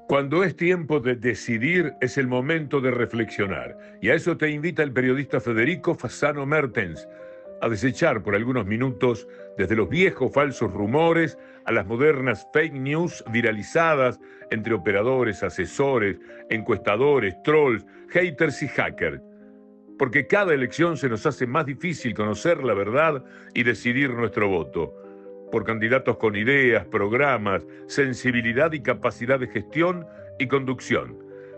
Cuando es tiempo de decidir, es el momento de reflexionar. Y a eso te invita el periodista Federico Fasano Mertens, a desechar por algunos minutos desde los viejos falsos rumores a las modernas fake news viralizadas entre operadores, asesores, encuestadores, trolls, haters y hackers. Porque cada elección se nos hace más difícil conocer la verdad y decidir nuestro voto. Por candidatos con ideas, programas, sensibilidad y capacidad de gestión y conducción.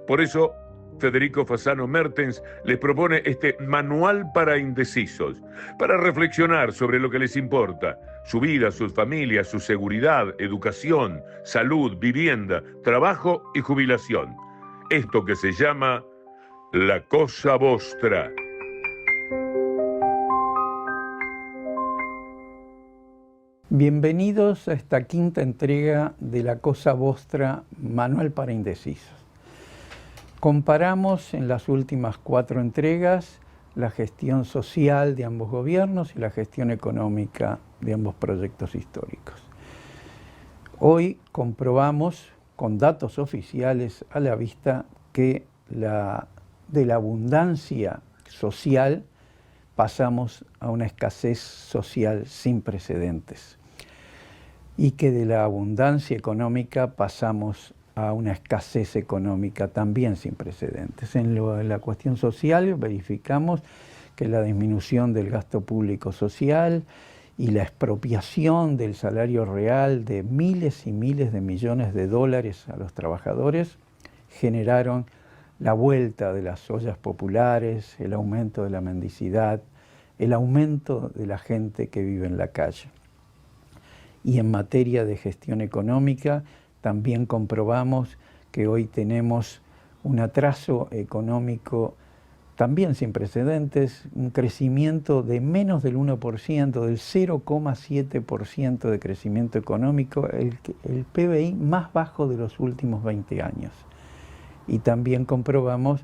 Por eso, Federico Fasano Mertens les propone este manual para indecisos, para reflexionar sobre lo que les importa, su vida, sus familias, su seguridad, educación, salud, vivienda, trabajo y jubilación. Esto que se llama La Cosa Vostra. Bienvenidos a esta quinta entrega de La Cosa Vostra, Manual para Indecisos. Comparamos en las últimas 4 entregas la gestión social de ambos gobiernos y la gestión económica de ambos proyectos históricos. Hoy comprobamos con datos oficiales a la vista que de la abundancia social pasamos a una escasez social sin precedentes y que de la abundancia económica pasamos a una escasez económica también sin precedentes. En la cuestión social verificamos que la disminución del gasto público social y la expropiación del salario real de miles y miles de millones de dólares a los trabajadores generaron la vuelta de las ollas populares, el aumento de la mendicidad, el aumento de la gente que vive en la calle. Y en materia de gestión económica, también comprobamos que hoy tenemos un atraso económico también sin precedentes, un crecimiento de menos del 1%, del 0,7% de crecimiento económico, el PBI más bajo de los últimos 20 años. Y también comprobamos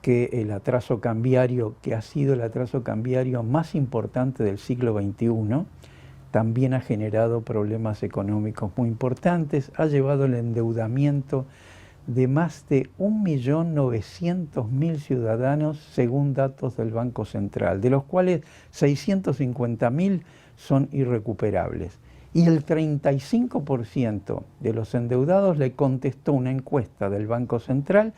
que el atraso cambiario, que ha sido el atraso cambiario más importante del siglo XXI, también ha generado problemas económicos muy importantes, ha llevado el endeudamiento de más de 1.900.000 ciudadanos según datos del Banco Central, de los cuales 650.000 son irrecuperables. Y el 35% de los endeudados le contestó una encuesta del Banco Central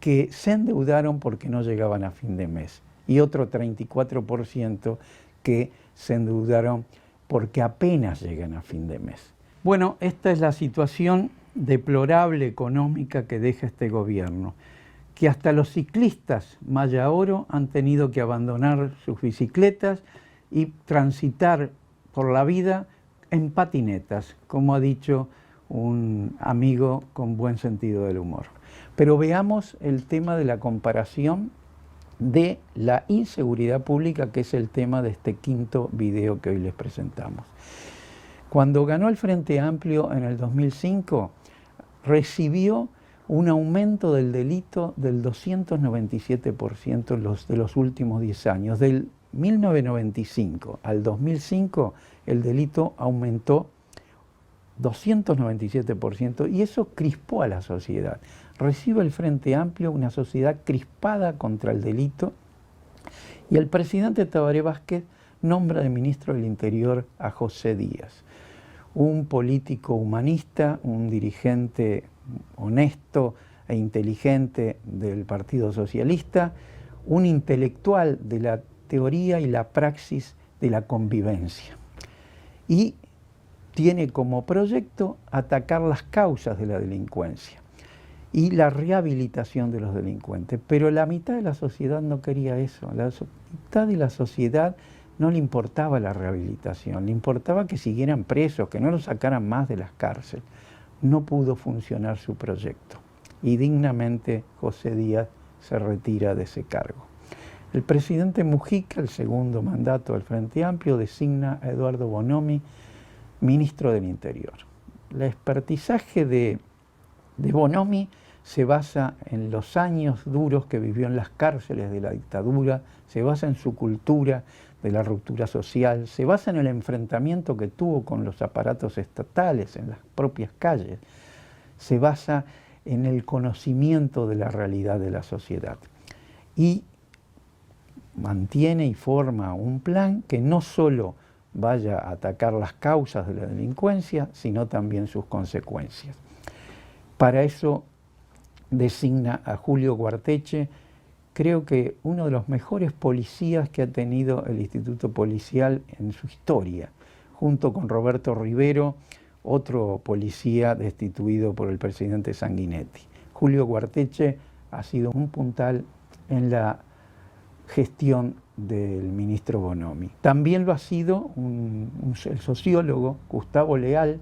que se endeudaron porque no llegaban a fin de mes. Y otro 34% que se endeudaron porque apenas llegan a fin de mes. Bueno, esta es la situación deplorable económica que deja este gobierno, que hasta los ciclistas Maya Oro han tenido que abandonar sus bicicletas y transitar por la vida en patinetas, como ha dicho un amigo con buen sentido del humor. Pero veamos el tema de la comparación de la inseguridad pública, que es el tema de este quinto video que hoy les presentamos. Cuando ganó el Frente Amplio en el 2005, recibió un aumento del delito del 297% de los últimos 10 años. Del 1995 al 2005, el delito aumentó 297% y eso crispó a la sociedad. Recibe el Frente Amplio una sociedad crispada contra el delito y el presidente Tabaré Vázquez nombra de ministro del Interior a José Díaz, un político humanista, un dirigente honesto e inteligente del Partido Socialista, un intelectual de la teoría y la praxis de la convivencia. Y tiene como proyecto atacar las causas de la delincuencia y la rehabilitación de los delincuentes. Pero la mitad de la sociedad no quería eso. La mitad de la sociedad no le importaba la rehabilitación, le importaba que siguieran presos, que no los sacaran más de las cárceles. No pudo funcionar su proyecto y dignamente José Díaz se retira de ese cargo. El presidente Mujica, el segundo mandato del Frente Amplio, designa a Eduardo Bonomi ministro del Interior. El expertizaje de Bonomi se basa en los años duros que vivió en las cárceles de la dictadura, se basa en su cultura de la ruptura social, se basa en el enfrentamiento que tuvo con los aparatos estatales en las propias calles, se basa en el conocimiento de la realidad de la sociedad. Y mantiene y forma un plan que no solo vaya a atacar las causas de la delincuencia, sino también sus consecuencias. Para eso designa a Julio Guarteche, creo que uno de los mejores policías que ha tenido el Instituto Policial en su historia, junto con Roberto Rivero, otro policía destituido por el presidente Sanguinetti. Julio Guarteche ha sido un puntal en la gestión del ministro Bonomi. También lo ha sido el sociólogo Gustavo Leal,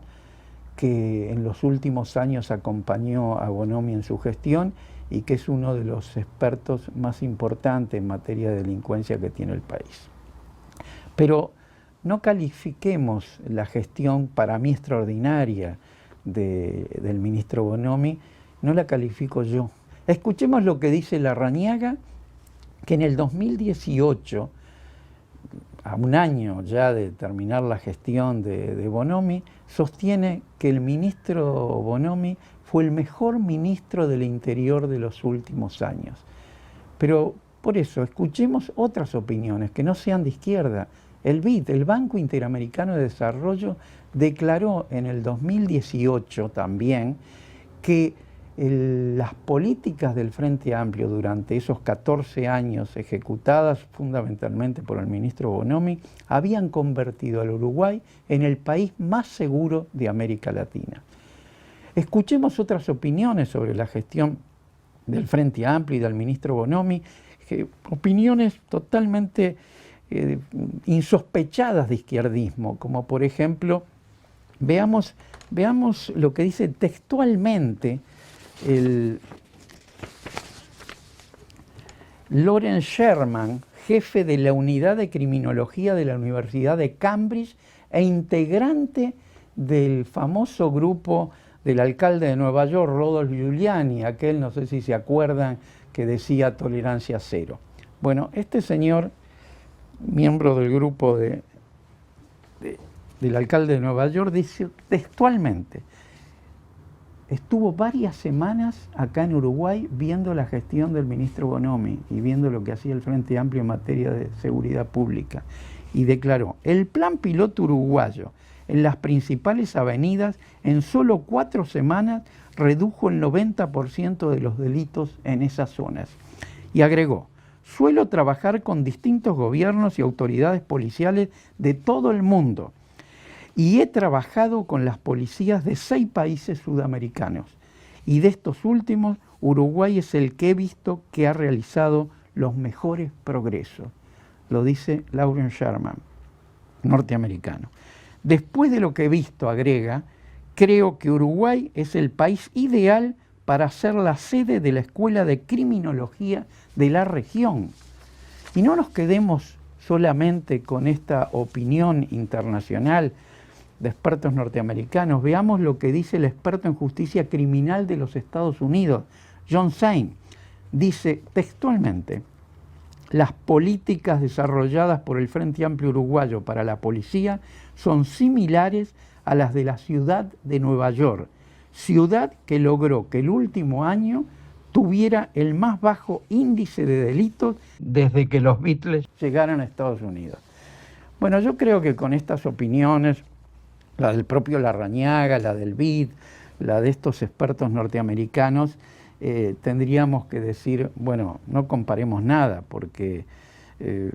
que en los últimos años acompañó a Bonomi en su gestión y que es uno de los expertos más importantes en materia de delincuencia que tiene el país. Pero no califiquemos la gestión, para mí extraordinaria, del ministro Bonomi, no la califico yo. Escuchemos lo que dice Larrañaga, que en el 2018, a un año ya de terminar la gestión de Bonomi, sostiene que el ministro Bonomi fue el mejor ministro del Interior de los últimos años. Pero por eso, escuchemos otras opiniones que no sean de izquierda. El BID, el Banco Interamericano de Desarrollo, declaró en el 2018 también que las políticas del Frente Amplio durante esos 14 años ejecutadas fundamentalmente por el ministro Bonomi habían convertido al Uruguay en el país más seguro de América Latina. Escuchemos otras opiniones sobre la gestión del Frente Amplio y del ministro Bonomi, opiniones totalmente insospechadas de izquierdismo, como por ejemplo, veamos lo que dice textualmente Lawrence Sherman, jefe de la Unidad de Criminología de la Universidad de Cambridge e integrante del famoso grupo del alcalde de Nueva York, Rudolph Giuliani, aquel, no sé si se acuerdan, que decía tolerancia cero. Bueno, este señor, miembro del grupo del alcalde de Nueva York, dice textualmente: estuvo varias semanas acá en Uruguay viendo la gestión del ministro Bonomi y viendo lo que hacía el Frente Amplio en materia de seguridad pública. Y declaró: el plan piloto uruguayo en las principales avenidas en solo 4 semanas redujo el 90% de los delitos en esas zonas. Y agregó: suelo trabajar con distintos gobiernos y autoridades policiales de todo el mundo. Y he trabajado con las policías de 6 países sudamericanos. Y de estos últimos, Uruguay es el que he visto que ha realizado los mejores progresos. Lo dice Lawrence Sherman, norteamericano. Después de lo que he visto, agrega, creo que Uruguay es el país ideal para ser la sede de la Escuela de Criminología de la región. Y no nos quedemos solamente con esta opinión internacional de expertos norteamericanos. Veamos lo que dice el experto en justicia criminal de los Estados Unidos, John Sain. Dice textualmente: las políticas desarrolladas por el Frente Amplio Uruguayo para la policía son similares a las de la ciudad de Nueva York, ciudad que logró que el último año tuviera el más bajo índice de delitos desde que los Beatles llegaron a Estados Unidos. Bueno, yo creo que con estas opiniones, la del propio Larrañaga, la del BID, la de estos expertos norteamericanos, tendríamos que decir, bueno, no comparemos nada, porque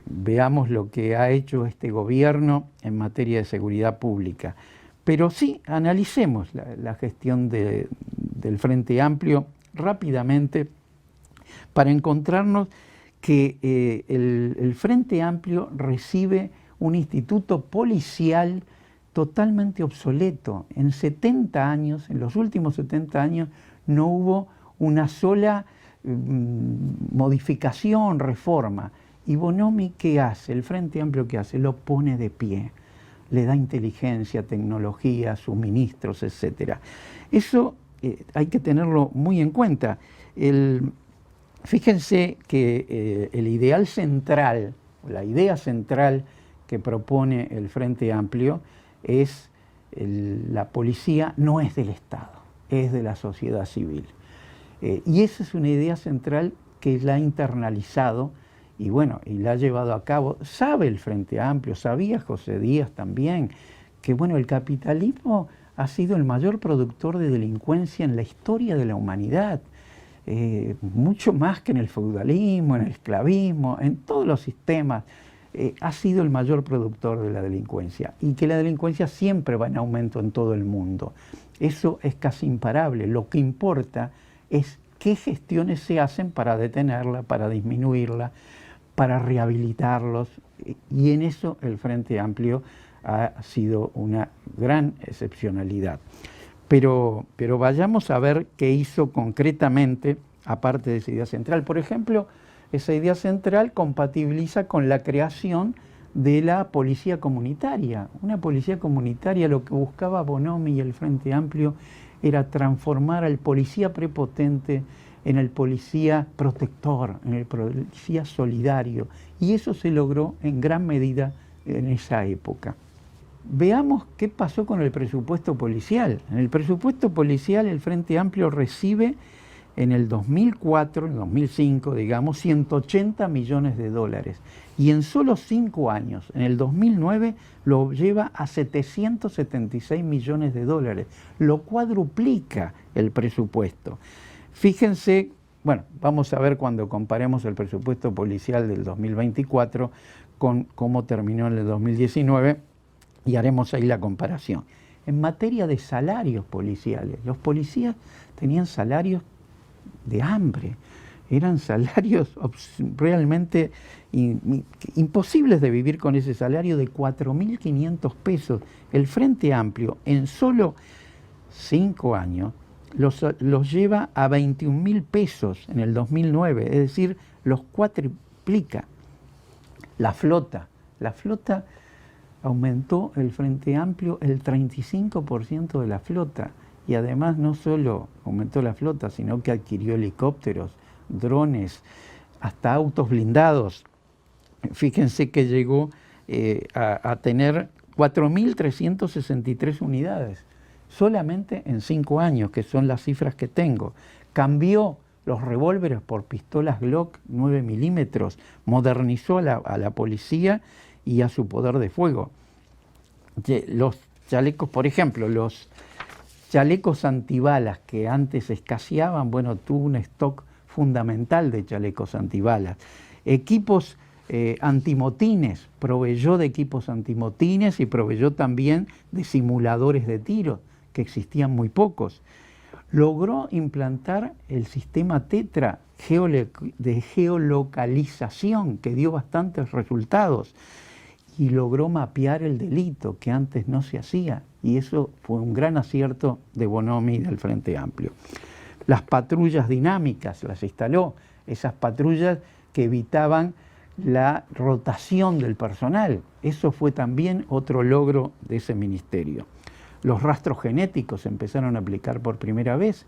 veamos lo que ha hecho este gobierno en materia de seguridad pública. Pero sí, analicemos la gestión del Frente Amplio rápidamente para encontrarnos que el Frente Amplio recibe un instituto policial totalmente obsoleto. En 70 años, en los últimos 70 años, no hubo una sola modificación, reforma. ¿Y Bonomi qué hace? El Frente Amplio, ¿qué hace? Lo pone de pie. Le da inteligencia, tecnología, suministros, etc. Eso hay que tenerlo muy en cuenta. Fíjense que el ideal central, la idea central que propone el Frente Amplio es la policía no es del Estado, es de la sociedad civil. Y esa es una idea central que la ha internalizado y bueno, y la ha llevado a cabo. Sabe el Frente Amplio, sabía José Díaz también, que bueno, el capitalismo ha sido el mayor productor de delincuencia en la historia de la humanidad. Mucho más que en el feudalismo, en el esclavismo, en todos los sistemas, ha sido el mayor productor de la delincuencia y que la delincuencia siempre va en aumento en todo el mundo. Eso es casi imparable. Lo que importa es qué gestiones se hacen para detenerla, para disminuirla, para rehabilitarlos, y en eso el Frente Amplio ha sido una gran excepcionalidad. Pero vayamos a ver qué hizo concretamente, aparte de esa idea central. Por ejemplo, esa idea central compatibiliza con la creación de la policía comunitaria. Una policía comunitaria, lo que buscaba Bonomi y el Frente Amplio era transformar al policía prepotente en el policía protector, en el policía solidario. Y eso se logró en gran medida en esa época. Veamos qué pasó con el presupuesto policial. En el presupuesto policial el Frente Amplio recibe en el 2004, en el 2005, digamos, 180 millones de dólares. Y en solo 5 años, en el 2009, lo lleva a 776 millones de dólares. Lo cuadruplica el presupuesto. Fíjense, bueno, vamos a ver cuando comparemos el presupuesto policial del 2024 con cómo terminó en el 2019 y haremos ahí la comparación. En materia de salarios policiales, los policías tenían salarios de hambre, eran salarios realmente imposibles de vivir con ese salario de 4.500 pesos. El Frente Amplio en solo 5 años los lleva a 21.000 pesos en el 2009, es decir, los cuatriplica. La flota aumentó el Frente Amplio el 35% de la flota. Y además no solo aumentó la flota, sino que adquirió helicópteros, drones, hasta autos blindados. Fíjense que llegó a tener 4.363 unidades, solamente en 5 años, que son las cifras que tengo. Cambió los revólveres por pistolas Glock 9 milímetros, modernizó a la policía y a su poder de fuego. Los chalecos, por ejemplo, los chalecos antibalas que antes escaseaban, bueno, tuvo un stock fundamental de chalecos antibalas. Equipos antimotines, proveyó de equipos antimotines y proveyó también de simuladores de tiro, que existían muy pocos. Logró implantar el sistema TETRA de geolocalización, que dio bastantes resultados, y logró mapear el delito, que antes no se hacía. Y eso fue un gran acierto de Bonomi y del Frente Amplio. Las patrullas dinámicas las instaló, esas patrullas que evitaban la rotación del personal. Eso fue también otro logro de ese ministerio. Los rastros genéticos se empezaron a aplicar por primera vez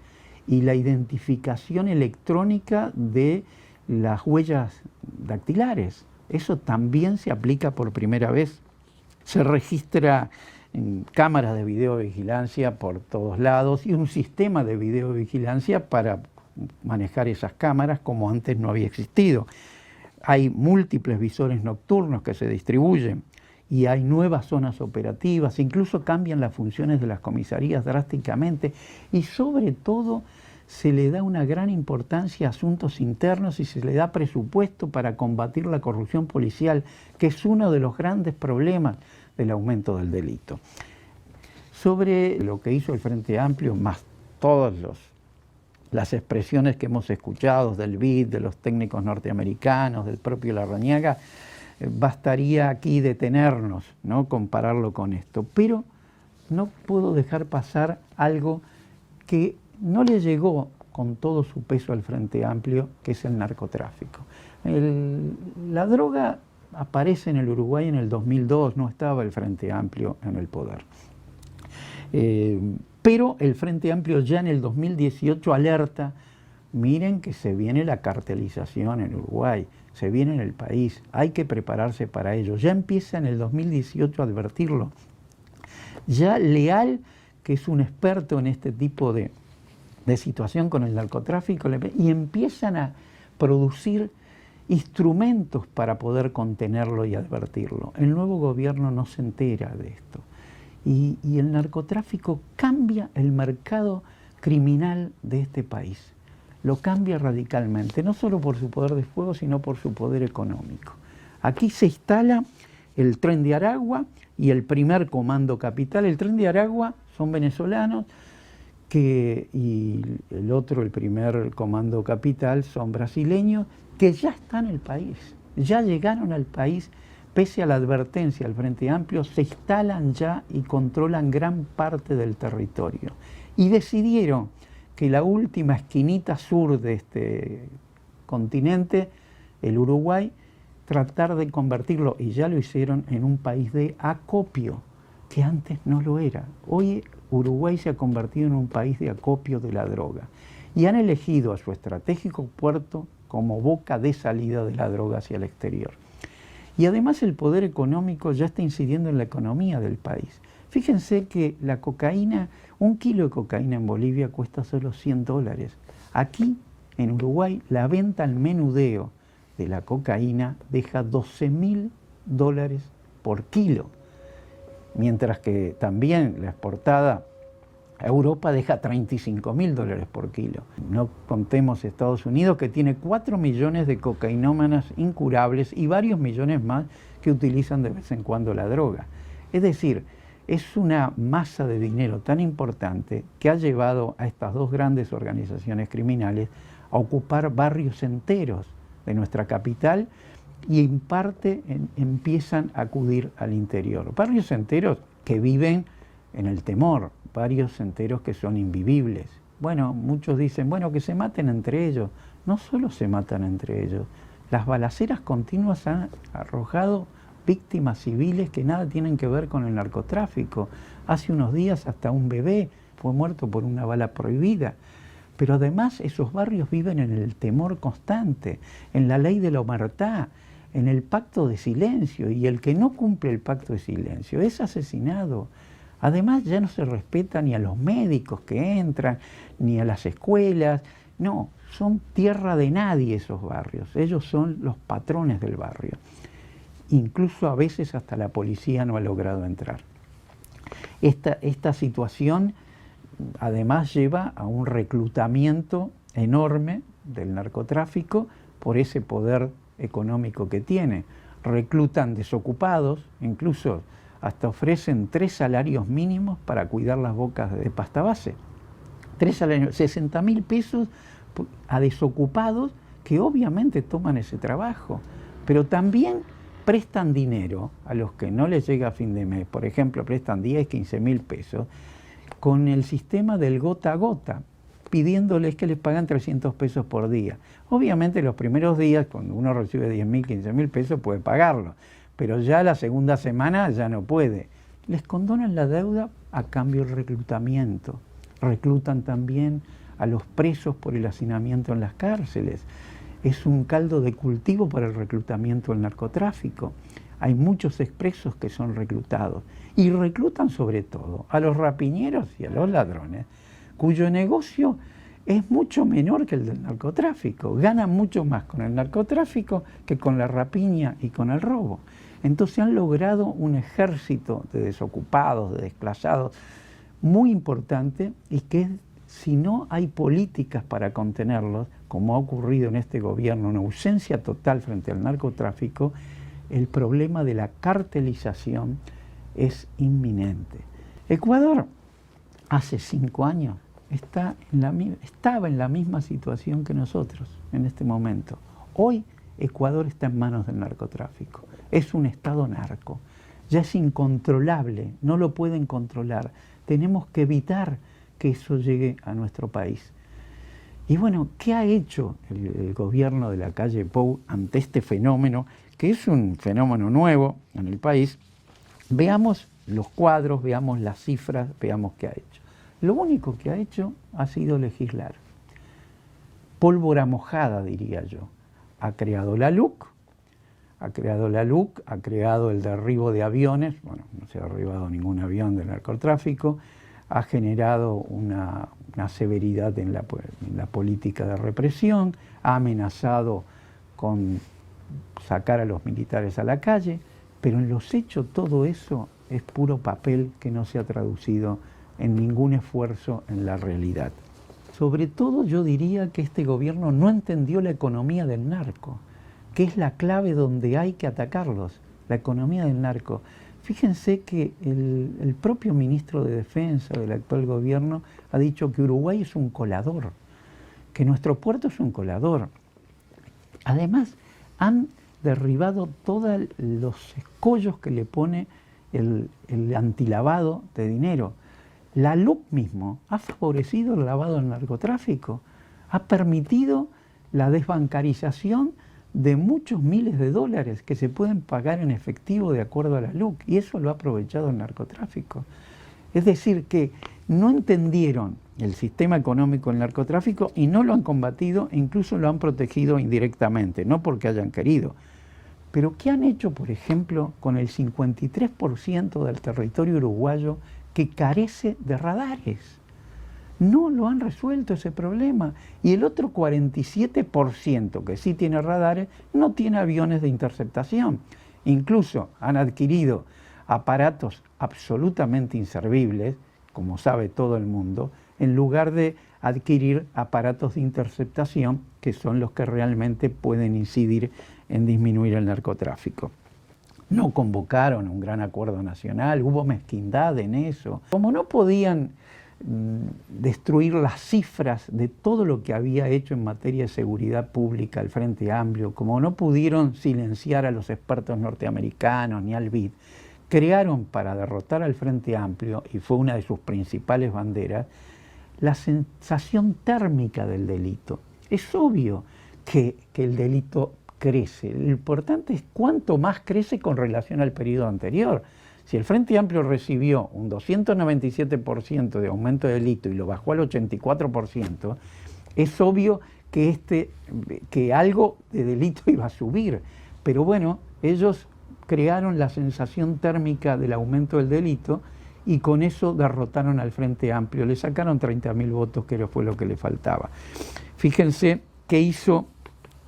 y la identificación electrónica de las huellas dactilares. Eso también se aplica por primera vez. Se registra en cámaras de videovigilancia por todos lados y un sistema de videovigilancia para manejar esas cámaras como antes no había existido. Hay múltiples visores nocturnos que se distribuyen y hay nuevas zonas operativas, incluso cambian las funciones de las comisarías drásticamente y sobre todo se le da una gran importancia a asuntos internos y se le da presupuesto para combatir la corrupción policial, que es uno de los grandes problemas del aumento del delito. Sobre lo que hizo el Frente Amplio, más todas las expresiones que hemos escuchado del BID, de los técnicos norteamericanos, del propio Larrañaga, bastaría aquí detenernos, ¿no?, compararlo con esto. Pero no puedo dejar pasar algo que no le llegó con todo su peso al Frente Amplio, que es el narcotráfico. La droga aparece en el Uruguay en el 2002, no estaba el Frente Amplio en el poder. Pero el Frente Amplio ya en el 2018 alerta, miren que se viene la cartelización en Uruguay, se viene en el país, hay que prepararse para ello. Ya empieza en el 2018 a advertirlo. Ya Leal, que es un experto en este tipo de de situación con el narcotráfico y empiezan a producir instrumentos para poder contenerlo y advertirlo. El nuevo gobierno no se entera de esto. Y el narcotráfico cambia el mercado criminal de este país. Lo cambia radicalmente, no solo por su poder de fuego, sino por su poder económico. Aquí se instala el Tren de Aragua y el primer Comando Capital. El Tren de Aragua son venezolanos y el otro, el primer Comando Capital, son brasileños que ya están en el país, ya llegaron al país, pese a la advertencia del Frente Amplio, se instalan ya y controlan gran parte del territorio. Y decidieron que la última esquinita sur de este continente, el Uruguay, tratar de convertirlo, y ya lo hicieron, en un país de acopio, que antes no lo era. Hoy Uruguay se ha convertido en un país de acopio de la droga. Y han elegido a su estratégico puerto como boca de salida de la droga hacia el exterior. Y además el poder económico ya está incidiendo en la economía del país. Fíjense que la cocaína, un kilo de cocaína en Bolivia cuesta solo $100. Aquí, en Uruguay, la venta al menudeo de la cocaína deja $12.000 por kilo, mientras que también la exportada a Europa deja $35.000 por kilo. No contemos Estados Unidos, que tiene 4 millones de cocainómanas incurables y varios millones más que utilizan de vez en cuando la droga. Es decir, es una masa de dinero tan importante que ha llevado a estas dos grandes organizaciones criminales a ocupar barrios enteros de nuestra capital y en parte empiezan a acudir al interior. Barrios enteros que viven en el temor, barrios enteros que son invivibles. Bueno, muchos dicen, bueno, que se maten entre ellos. No solo se matan entre ellos, las balaceras continuas han arrojado víctimas civiles que nada tienen que ver con el narcotráfico. Hace unos días hasta un bebé fue muerto por una bala prohibida. Pero además esos barrios viven en el temor constante, en la ley de la omertá, en el pacto de silencio, y el que no cumple el pacto de silencio es asesinado. Además ya no se respeta ni a los médicos que entran, ni a las escuelas. No, son tierra de nadie esos barrios. Ellos son los patrones del barrio. Incluso a veces hasta la policía no ha logrado entrar. Esta situación además lleva a un reclutamiento enorme del narcotráfico por ese poder económico que tiene. Reclutan desocupados, incluso hasta ofrecen 3 salarios mínimos para cuidar las bocas de pasta base. 3 salarios, 60.000 pesos a desocupados que obviamente toman ese trabajo, pero también prestan dinero a los que no les llega a fin de mes. Por ejemplo, prestan 10, 15.000 pesos con el sistema del gota a gota, pidiéndoles que les pagan 300 pesos por día. Obviamente los primeros días, cuando uno recibe 10.000, 15.000 pesos, puede pagarlo, pero ya la segunda semana ya no puede. Les condonan la deuda a cambio del reclutamiento. Reclutan también a los presos por el hacinamiento en las cárceles. Es un caldo de cultivo para el reclutamiento del narcotráfico. Hay muchos expresos que son reclutados y reclutan sobre todo a los rapiñeros y a los ladrones, cuyo negocio es mucho menor que el del narcotráfico. Ganan mucho más con el narcotráfico que con la rapiña y con el robo. Entonces han logrado un ejército de desocupados, de desplazados, muy importante, y que si no hay políticas para contenerlos, como ha ocurrido en este gobierno, una ausencia total frente al narcotráfico, el problema de la cartelización inminente. Ecuador hace 5 años estaba en la misma situación que nosotros en este momento. Hoy Ecuador está en manos del narcotráfico. Es un estado narco. Ya es incontrolable, no lo pueden controlar. Tenemos que evitar que eso llegue a nuestro país. Y bueno, ¿qué ha hecho el gobierno de la calle Pou ante este fenómeno, que es un fenómeno nuevo en el país? Veamos los cuadros, veamos las cifras, veamos qué ha hecho. Lo único que ha hecho ha sido legislar. Pólvora mojada, diría yo. Ha creado la LUC, ha creado el derribo de aviones, bueno, no se ha derribado ningún avión del narcotráfico, ha generado una severidad en la política de represión, ha amenazado con sacar a los militares a la calle, pero en los hechos todo eso es puro papel que no se ha traducido en ningún esfuerzo en la realidad. Sobre todo yo diría que este gobierno no entendió la economía del narco, que es la clave donde hay que atacarlos, la economía del narco. Fíjense que el propio ministro de Defensa del actual gobierno ha dicho que Uruguay es un colador, que nuestro puerto es un colador. Además, han derribado todos los escollos que le pone el antilavado de dinero. La LUC mismo ha favorecido el lavado del narcotráfico, ha permitido la desbancarización de muchos miles de dólares que se pueden pagar en efectivo de acuerdo a la LUC, y eso lo ha aprovechado el narcotráfico. Es decir, que no entendieron el sistema económico del narcotráfico y no lo han combatido, e incluso lo han protegido indirectamente, no porque hayan querido. Pero ¿qué han hecho, por ejemplo, con el 53% del territorio uruguayo que carece de radares? No lo han resuelto ese problema. Y el otro 47% que sí tiene radares no tiene aviones de interceptación. Incluso han adquirido aparatos absolutamente inservibles, como sabe todo el mundo, en lugar de adquirir aparatos de interceptación que son los que realmente pueden incidir en disminuir el narcotráfico. No convocaron un gran acuerdo nacional, hubo mezquindad en eso. Como no podían destruir las cifras de todo lo que había hecho en materia de seguridad pública el Frente Amplio, como no pudieron silenciar a los expertos norteamericanos ni al BID, crearon para derrotar al Frente Amplio, y fue una de sus principales banderas, la sensación térmica del delito. Es obvio que el delito crece. Lo importante es cuánto más crece con relación al periodo anterior. Si el Frente Amplio recibió un 297% de aumento de delito y lo bajó al 84%, es obvio que algo de delito iba a subir. Pero bueno, ellos crearon la sensación térmica del aumento del delito y con eso derrotaron al Frente Amplio. Le sacaron 30.000 votos, que fue lo que le faltaba. Fíjense qué hizo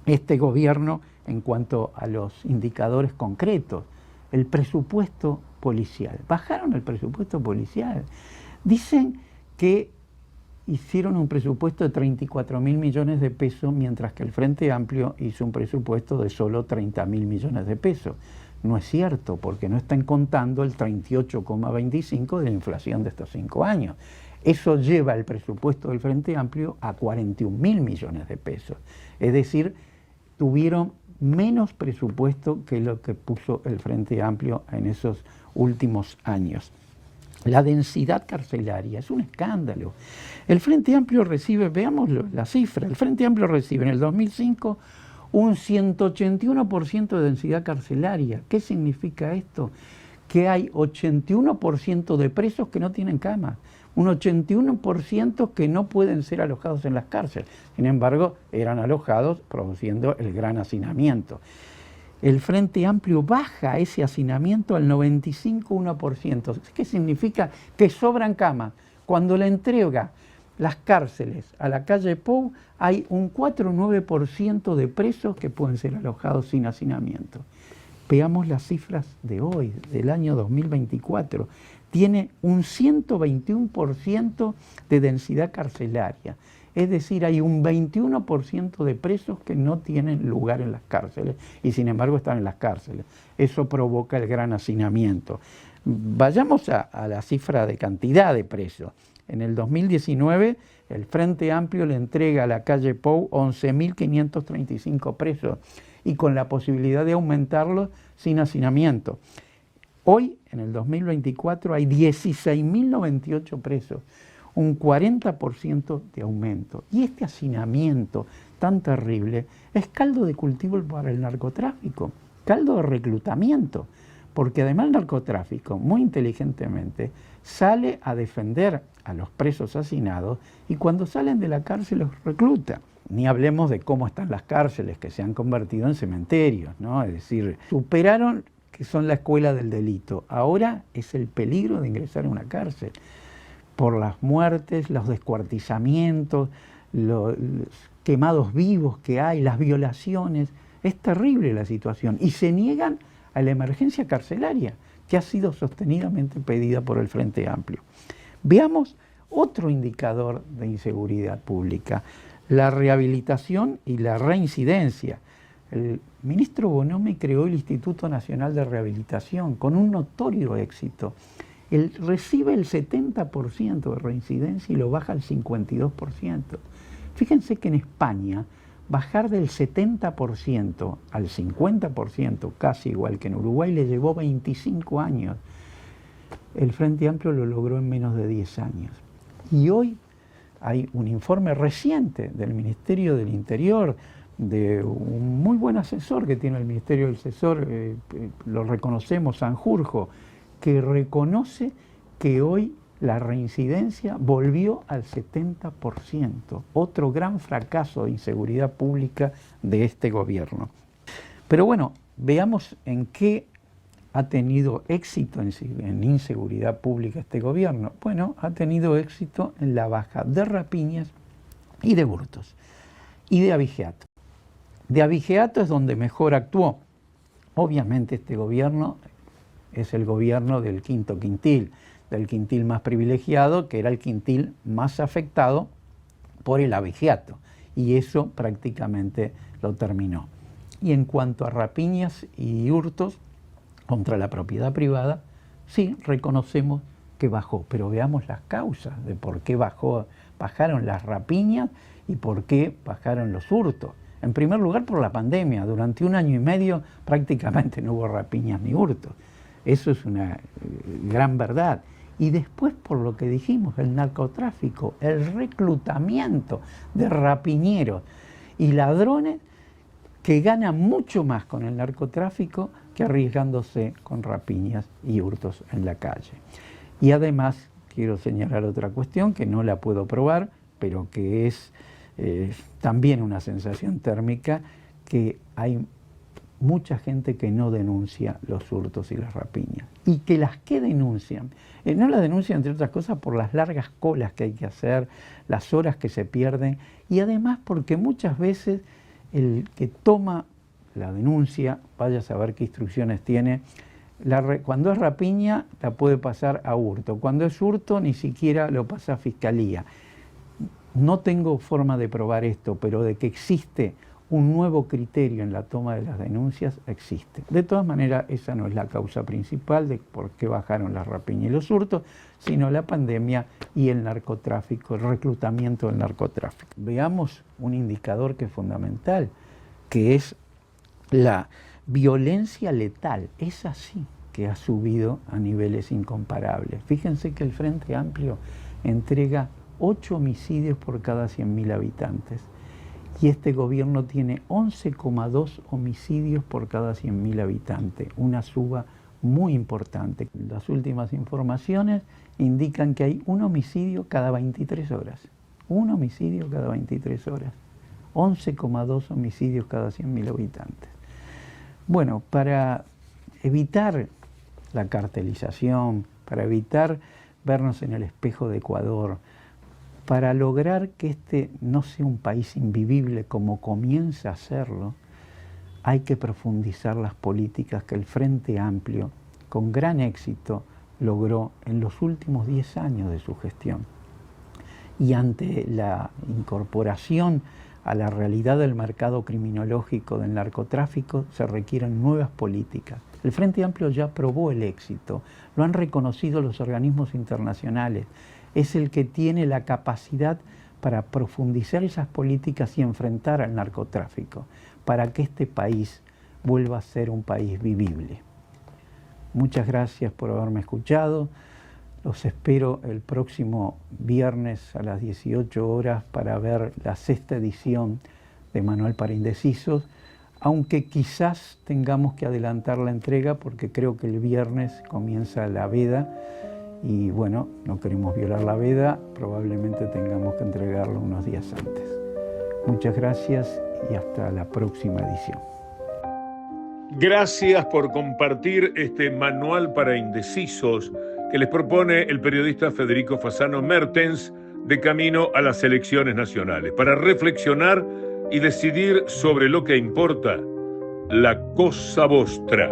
este gobierno en cuanto a los indicadores concretos. El presupuesto policial. Bajaron el presupuesto policial. Dicen que hicieron un presupuesto de 34.000 millones de pesos, mientras que el Frente Amplio hizo un presupuesto de solo 30.000 millones de pesos. No es cierto, porque no están contando el 38,25% de la inflación de estos 5 años. Eso lleva el presupuesto del Frente Amplio a 41.000 millones de pesos. Es decir, tuvieron menos presupuesto que lo que puso el Frente Amplio en esos últimos años. La densidad carcelaria es un escándalo. El Frente Amplio recibe, veamos la cifra, el Frente Amplio recibe en el 2005 un 181% de densidad carcelaria. ¿Qué significa esto? Que hay 81% de presos que no tienen cama, un 81% que no pueden ser alojados en las cárceles. Sin embargo, eran alojados produciendo el gran hacinamiento. El Frente Amplio baja ese hacinamiento al 95,1%. ¿Qué significa? Que sobran camas. Cuando le entrega las cárceles a la calle Pou, hay un 4,9% de presos que pueden ser alojados sin hacinamiento. Veamos las cifras de hoy, del año 2024. Tiene un 121% de densidad carcelaria. Es decir, hay un 21% de presos que no tienen lugar en las cárceles y sin embargo están en las cárceles. Eso provoca el gran hacinamiento. Vayamos a la cifra de cantidad de presos. En el 2019, el Frente Amplio le entrega a la calle Pou 11.535 presos y con la posibilidad de aumentarlos sin hacinamiento. Hoy, en el 2024, hay 16.098 presos, un 40% de aumento. Y este hacinamiento tan terrible es caldo de cultivo para el narcotráfico, caldo de reclutamiento, porque además el narcotráfico, muy inteligentemente, sale a defender a los presos hacinados y cuando salen de la cárcel los recluta. Ni hablemos de cómo están las cárceles, que se han convertido en cementerios, ¿no? Es decir, superaron que son la escuela del delito. Ahora es el peligro de ingresar a una cárcel. por las muertes, los descuartizamientos, los quemados vivos que hay, las violaciones. Es terrible la situación y se niegan a la emergencia carcelaria que ha sido sostenidamente pedida por el Frente Amplio. Veamos otro indicador de inseguridad pública, la rehabilitación y la reincidencia. El ministro Bonomi creó el Instituto Nacional de Rehabilitación con un notorio éxito. Él recibe el 70% de reincidencia y lo baja al 52%. Fíjense que en España bajar del 70% al 50%, casi igual que en Uruguay, le llevó 25 años. El Frente Amplio lo logró en menos de 10 años. Y hoy hay un informe reciente del Ministerio del Interior, de un muy buen asesor que tiene el Ministerio del Asesor, lo reconocemos, Sanjurjo, que reconoce que hoy la reincidencia volvió al 70%, otro gran fracaso de inseguridad pública de este gobierno. Pero bueno, veamos en qué ha tenido éxito en inseguridad pública este gobierno. Bueno, ha tenido éxito en la baja de rapiñas y de hurtos y de abigeato. De abigeato es donde mejor actuó. Obviamente este gobierno es el gobierno del quinto quintil, del quintil más privilegiado, que era el quintil más afectado por el abigeato, y eso prácticamente lo terminó. Y en cuanto a rapiñas y hurtos contra la propiedad privada, sí, reconocemos que bajó, pero veamos las causas de por qué bajaron las rapiñas y por qué bajaron los hurtos. En primer lugar, por la pandemia. Durante 1 año y medio prácticamente no hubo rapiñas ni hurtos. Eso es una gran verdad. Y después, por lo que dijimos, el narcotráfico, el reclutamiento de rapiñeros y ladrones que ganan mucho más con el narcotráfico que arriesgándose con rapiñas y hurtos en la calle. Y además, quiero señalar otra cuestión que no la puedo probar, pero que es también una sensación térmica, que hay mucha gente que no denuncia los hurtos y las rapiñas. Y que las que denuncian, no las denuncian entre otras cosas por las largas colas que hay que hacer, las horas que se pierden, y además porque muchas veces el que toma la denuncia, vaya a saber qué instrucciones tiene, cuando es rapiña la puede pasar a hurto, cuando es hurto ni siquiera lo pasa a fiscalía. No tengo forma de probar esto, pero de que existe un nuevo criterio en la toma de las denuncias, existe. De todas maneras, esa no es la causa principal de por qué bajaron las rapiñas y los hurtos, sino la pandemia y el narcotráfico, el reclutamiento del narcotráfico. Veamos un indicador que es fundamental, que es la violencia letal. Es así que ha subido a niveles incomparables. Fíjense que el Frente Amplio entrega 8 homicidios por cada 100.000 habitantes. Y este gobierno tiene 11,2 homicidios por cada 100.000 habitantes, una suba muy importante. Las últimas informaciones indican que hay un homicidio cada 23 horas. Un homicidio cada 23 horas. 11,2 homicidios cada 100.000 habitantes. Bueno, para evitar la cartelización, para evitar vernos en el espejo de Ecuador, para lograr que este no sea un país invivible como comienza a serlo, hay que profundizar las políticas que el Frente Amplio, con gran éxito, logró en los últimos 10 años de su gestión. Y ante la incorporación a la realidad del mercado criminológico del narcotráfico, se requieren nuevas políticas. El Frente Amplio ya probó el éxito, lo han reconocido los organismos internacionales. Es el que tiene la capacidad para profundizar esas políticas y enfrentar al narcotráfico, para que este país vuelva a ser un país vivible. Muchas gracias por haberme escuchado. Los espero el próximo viernes a las 18 horas para ver la 6ª edición de Manual para Indecisos, aunque quizás tengamos que adelantar la entrega porque creo que el viernes comienza la veda. Y bueno, no queremos violar la veda, probablemente tengamos que entregarlo unos días antes. Muchas gracias y hasta la próxima edición. Gracias por compartir este manual para indecisos que les propone el periodista Federico Fasano Mertens de camino a las elecciones nacionales, para reflexionar y decidir sobre lo que importa, la cosa vostra.